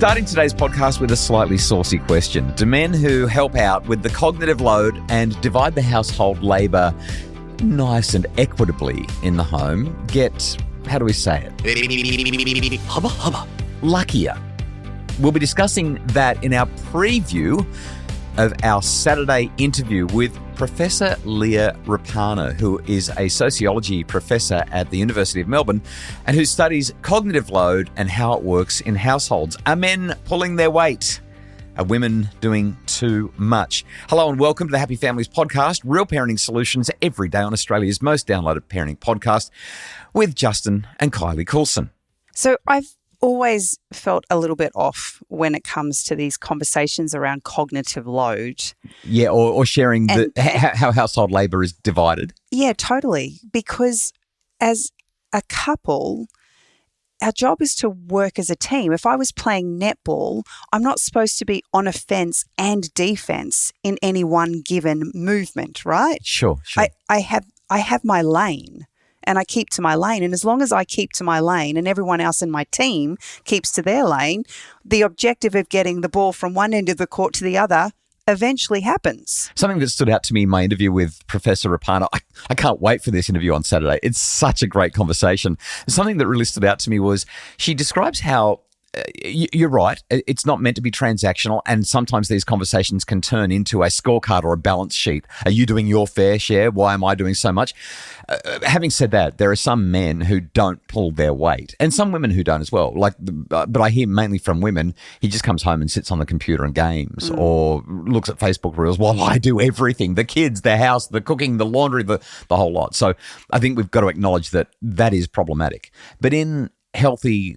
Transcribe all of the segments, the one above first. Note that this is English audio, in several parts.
Starting today's podcast with a slightly saucy question. Do men who help out with the cognitive load and divide the household labour nice and equitably in the home get, how do we say it? Hubba hubba. Luckier. We'll be discussing that in our preview of our Saturday interview with Professor Leah Ruppanner, who is a sociology professor at the University of Melbourne and who studies cognitive load and how it works in households. Are men pulling their weight? Are women doing too much? Hello and welcome to the Happy Families podcast, real parenting solutions every day on Australia's most downloaded parenting podcast with Justin and Kylie Coulson. So I've always felt a little bit off when it comes to these conversations around cognitive load. Yeah, or sharing how household labour is divided. Yeah, totally. Because as a couple, our job is to work as a team. If I was playing netball, I'm not supposed to be on offence and defence in any one given movement, right? Sure. I have my lane. And I keep to my lane. And as long as I keep to my lane and everyone else in my team keeps to their lane, the objective of getting the ball from one end of the court to the other eventually happens. Something that stood out to me in my interview with Professor Ruppanner, I can't wait for this interview on Saturday. It's such a great conversation. Something that really stood out to me was she describes how you're right. It's not meant to be transactional, and sometimes these conversations can turn into a scorecard or a balance sheet. Are you doing your fair share? Why am I doing so much? Having said that, there are some men who don't pull their weight, and some women who don't as well. But I hear mainly from women. He just comes home and sits on the computer and games, or looks at Facebook Reels while I do everything: the kids, the house, the cooking, the laundry, the whole lot. So I think we've got to acknowledge that is problematic. But in healthy,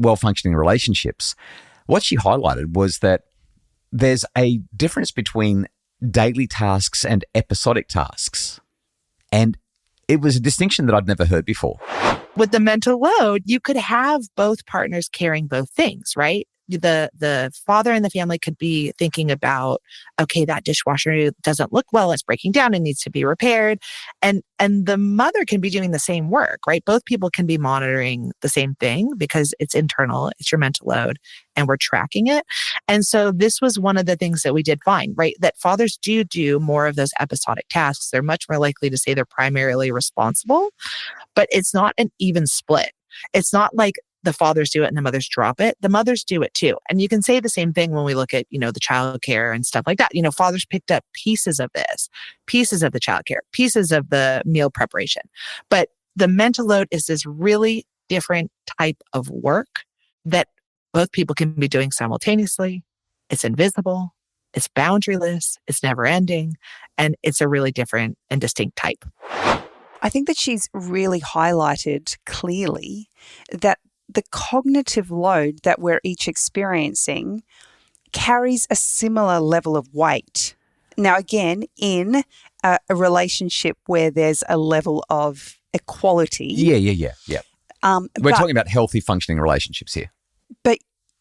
well-functioning relationships, what she highlighted was that there's a difference between daily tasks and episodic tasks. And it was a distinction that I'd never heard before. With the mental load, you could have both partners carrying both things, right? The father in the family could be thinking about, okay, that dishwasher doesn't look well, it's breaking down, it needs to be repaired. And the mother can be doing the same work, right? Both people can be monitoring the same thing because it's internal, it's your mental load, and we're tracking it. And so this was one of the things that we did find, right? That fathers do more of those episodic tasks. They're much more likely to say they're primarily responsible, but it's not an even split. It's not like the fathers do it and the mothers drop it. The mothers do it too. And you can say the same thing when we look at, the childcare and stuff like that. Fathers picked up pieces of this, pieces of the childcare, pieces of the meal preparation. But the mental load is this really different type of work that both people can be doing simultaneously. It's invisible, it's boundaryless, it's never ending, and it's a really different and distinct type. I think that she's really highlighted clearly that the cognitive load that we're each experiencing carries a similar level of weight. Now, again, in a relationship where there's a level of equality. Yeah. We're talking about healthy, functioning relationships here. But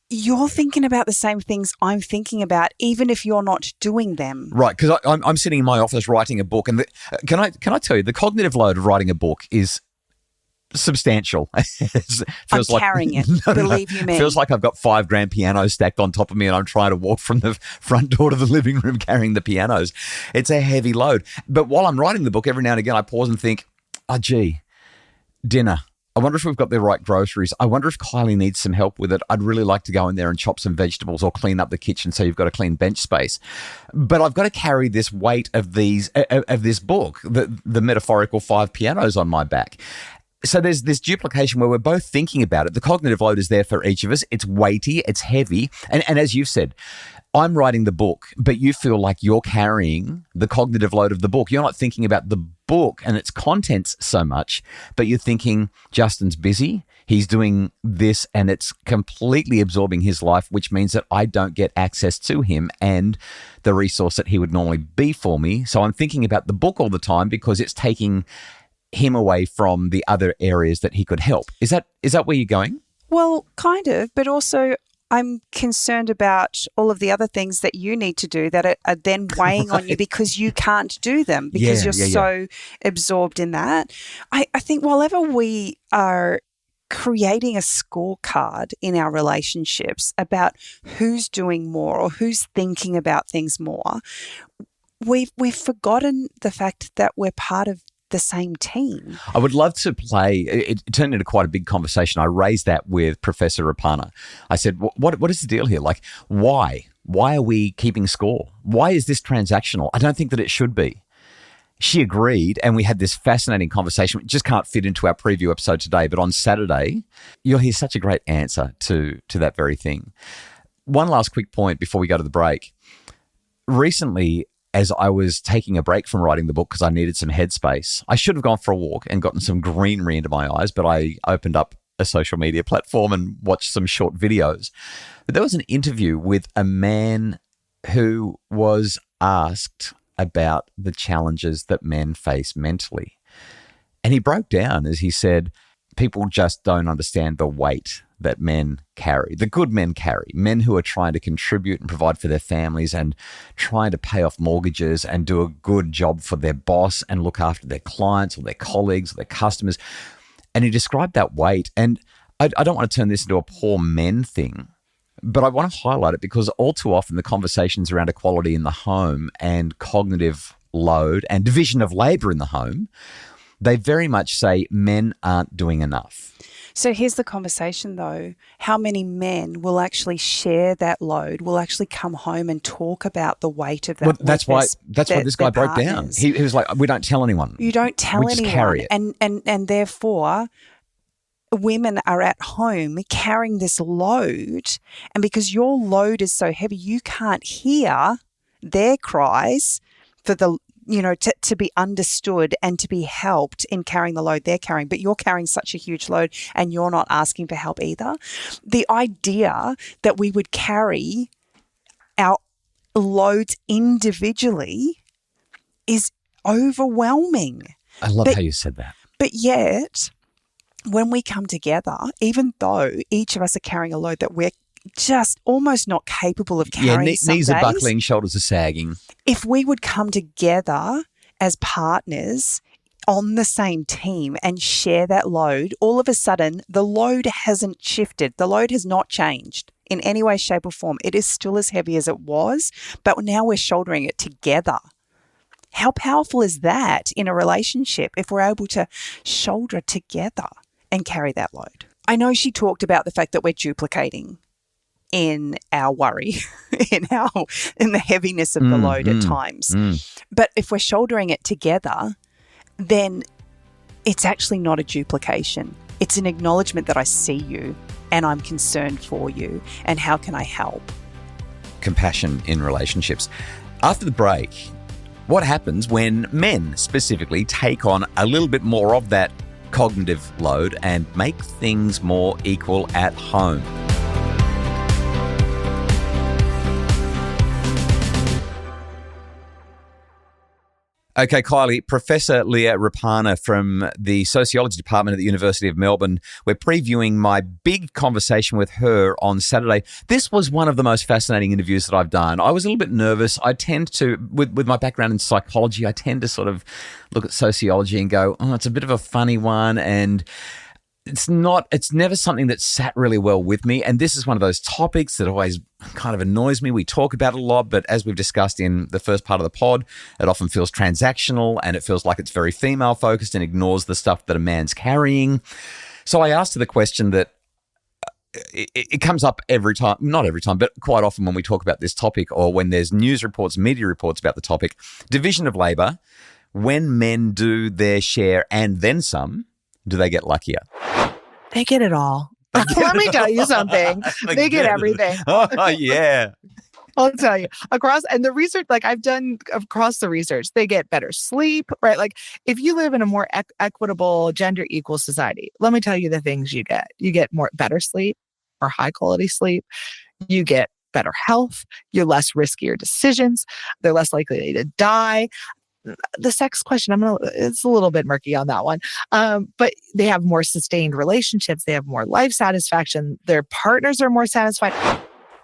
you're thinking about the same things I'm thinking about, even if you're not doing them. Right, because I'm sitting in my office writing a book, and can I tell you, the cognitive load of writing a book is substantial. I'm carrying it, believe you me. Feels like I've got 5 grand pianos stacked on top of me and I'm trying to walk from the front door to the living room carrying the pianos. It's a heavy load. But while I'm writing the book, every now and again I pause and think, dinner. I wonder if we've got the right groceries. I wonder if Kylie needs some help with it. I'd really like to go in there and chop some vegetables or clean up the kitchen so you've got a clean bench space. But I've got to carry this weight of this book, the metaphorical 5 pianos on my back. So there's this duplication where we're both thinking about it. The cognitive load is there for each of us. It's weighty, it's heavy. And as you've said, I'm writing the book, but you feel like you're carrying the cognitive load of the book. You're not thinking about the book and its contents so much, but you're thinking, Justin's busy, he's doing this, and it's completely absorbing his life, which means that I don't get access to him and the resource that he would normally be for me. So I'm thinking about the book all the time because it's taking him away from the other areas that he could help. Is that where you're going? Well, kind of, but also I'm concerned about all of the other things that you need to do that are then weighing on you because you can't do them because you're so absorbed in that. I think whenever we are creating a scorecard in our relationships about who's doing more or who's thinking about things more, we've forgotten the fact that we're part of the same team. I would love to play. It turned into quite a big conversation. I raised that with Professor Ruppanner. I said, what is the deal here? Like, why? Why are we keeping score? Why is this transactional? I don't think that it should be. She agreed, and we had this fascinating conversation. It just can't fit into our preview episode today, but on Saturday, you'll hear such a great answer to that very thing. One last quick point before we go to the break. Recently, as I was taking a break from writing the book because I needed some headspace, I should have gone for a walk and gotten some greenery into my eyes, but I opened up a social media platform and watched some short videos. But there was an interview with a man who was asked about the challenges that men face mentally. And he broke down as he said, people just don't understand the weight that men carry, the good men carry, men who are trying to contribute and provide for their families and trying to pay off mortgages and do a good job for their boss and look after their clients or their colleagues or their customers. And he described that weight. And I don't want to turn this into a poor men thing, but I want to highlight it because all too often the conversations around equality in the home and cognitive load and division of labor in the home, they very much say men aren't doing enough. So here's the conversation though. How many men will actually share that load, will actually come home and talk about the weight of that? Well, that's why this guy broke down. He was like, we don't tell anyone. You don't tell anyone. We just carry it. And therefore, women are at home carrying this load, and because your load is so heavy, you can't hear their cries for the, to be understood and to be helped in carrying the load they're carrying, but you're carrying such a huge load and you're not asking for help either. The idea that we would carry our loads individually is overwhelming. I love how you said that. But yet, when we come together, even though each of us are carrying a load that we're just almost not capable of carrying some knees days, are buckling, shoulders are sagging. If we would come together as partners on the same team and share that load, all of a sudden the load hasn't shifted. The load has not changed in any way, shape or form. It is still as heavy as it was, but now we're shouldering it together. How powerful is that in a relationship if we're able to shoulder together and carry that load? I know she talked about the fact that we're duplicating in our worry, in the heaviness of the load at times. But if we're shouldering it together, then it's actually not a duplication. It's an acknowledgement that I see you and I'm concerned for you and how can I help? Compassion in relationships. After the break, what happens when men specifically take on a little bit more of that cognitive load and make things more equal at home? Okay, Kylie, Professor Leah Ruppanner from the Sociology Department at the University of Melbourne. We're previewing my big conversation with her on Saturday. This was one of the most fascinating interviews that I've done. I was a little bit nervous. I tend to, with my background in psychology, I tend to sort of look at sociology and go, oh, it's a bit of a funny one, and it's never something that sat really well with me. And this is one of those topics that always kind of annoys me. We talk about it a lot, but as we've discussed in the first part of the pod, it often feels transactional and it feels like it's very female focused and ignores the stuff that a man's carrying. So I asked her the question that it comes up every time, not every time, but quite often when we talk about this topic or when there's news reports, media reports about the topic, division of labor. When men do their share and then some, do they get luckier? They get it all. Let me tell you something. They get everything. Oh, yeah. I'll tell you. And the research, like I've done across the research, they get better sleep, right? Like if you live in a more equitable, gender equal society, let me tell you the things you get. You get better sleep or high quality sleep. You get better health. You're less riskier decisions. They're less likely to die. The sex question, it's a little bit murky on that one. But they have more sustained relationships. They have more life satisfaction. Their partners are more satisfied.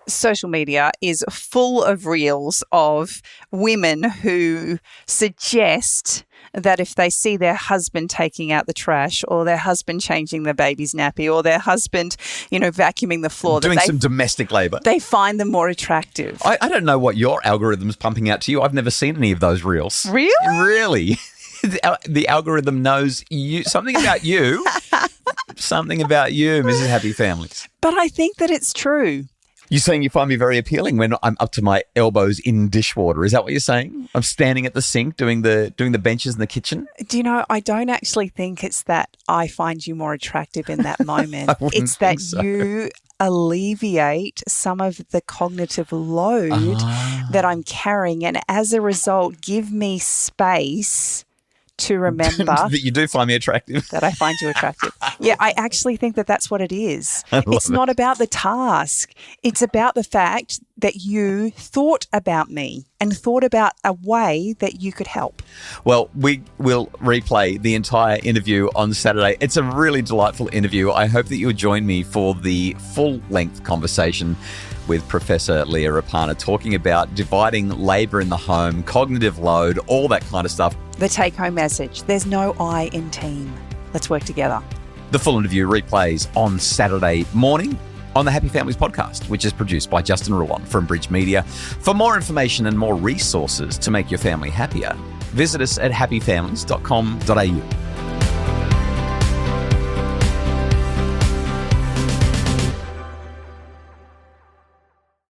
social media is full of reels of women who suggest that if they see their husband taking out the trash or their husband changing the baby's nappy or their husband, vacuuming the floor, doing some domestic labor, they find them more attractive. I don't know what your algorithm's pumping out to you. I've never seen any of those reels. Really? Really. The algorithm knows something about you, Mrs. Happy Families. But I think that it's true. You're saying you find me very appealing when I'm up to my elbows in dishwater. Is that what you're saying? I'm standing at the sink doing the benches in the kitchen? Do you know, I don't actually think it's that I find you more attractive in that moment. It's that you alleviate some of the cognitive load that I'm carrying, and as a result, give me space to remember that you do find me attractive. That I find you attractive. Yeah, I actually think that that's what it is. It's not about the task. It's about the fact that you thought about me and thought about a way that you could help. Well, we will replay the entire interview on Saturday. It's a really delightful interview. I hope that you'll join me for the full-length conversation with Professor Leah Ruppanner, talking about dividing labour in the home, cognitive load, all that kind of stuff. The take-home message, there's no I in team. Let's work together. The full interview replays on Saturday morning on the Happy Families podcast, which is produced by Justin Ruan from Bridge Media. For more information and more resources to make your family happier, visit us at happyfamilies.com.au.